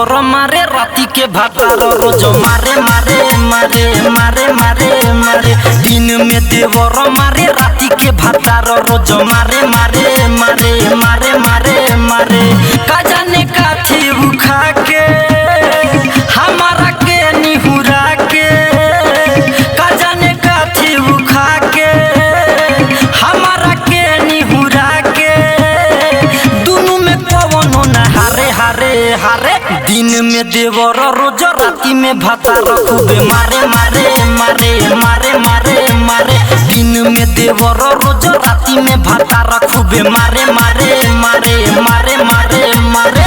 देवर मारे राती के भातार रोज मारे मारे मारे मारे मारे मारे। दिन में देवर मारे राती के भातार रोज मारे मारे मारे मारे मारे मारे। का जाने काठी उखा के हमारा के निहुरा के, का जाने काठी उखा के हमारा के निहुरा के। दोनों में पवन न हारे हारे हारे। दिन में देवर रोज राती में भातार खूबे मारे मारे मारे मारे मारे मारे। दिन में देवर रोज राती में भातार खूबे मारे मारे मारे मारे मारे मारे।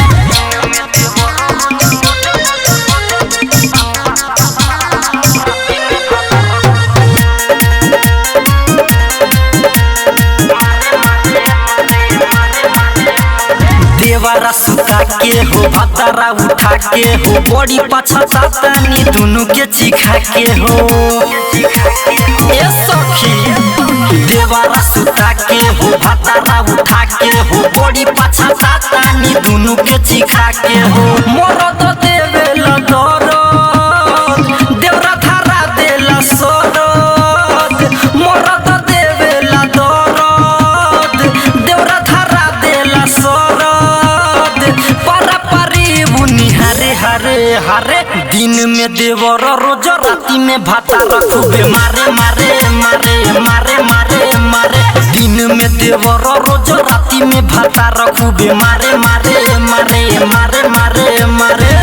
देवरा सुता के हो भातारा उठा के हो, बड़ी पछतानी दोनों के चिखा के हो। ए सखी देवरा सुता के हो भातारा उठा के हो, बड़ी पछतानी दोनों के चिखा के हो। मरद देवेला दरद देवरा धारा देला सरद। मरद देवेला दरद देवरा धारा देला सरद। हरे हरे। दिन में देवर रोज राती में भातार खूबे मारे मारे मारे मारे मारे मारे। दिन में देवर रोज राती में भातार खूबे मारे मारे मारे मारे मारे मारे।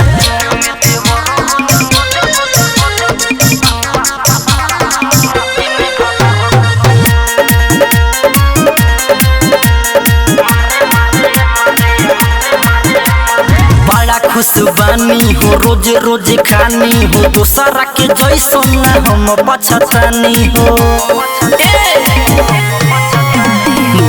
खुशबानी हो रोज रोज खानी हो, दोसरा के जैसो ना हम पछतानी हो।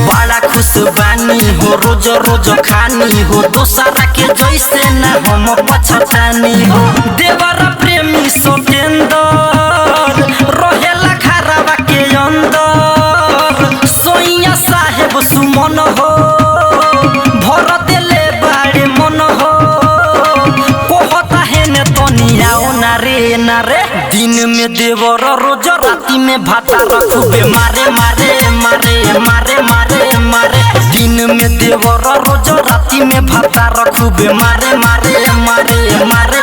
बड़ा खुशबानी हो रोज रोज खानी हो, दोसरा के जैसे ना हम पछतानी हो। देवरा प्रेमी सतेंदर रहेला घरवा के अंदर। सोइया साहेब सुमन हो भर देले बाड़े मन हो। नारे दिन में देवर रोज राती में भातार खूबे मारे मारे मारे मारे मारे मारे। दिन में देवर रोज राती में भातार खूबे मारे मारे मारे मारे।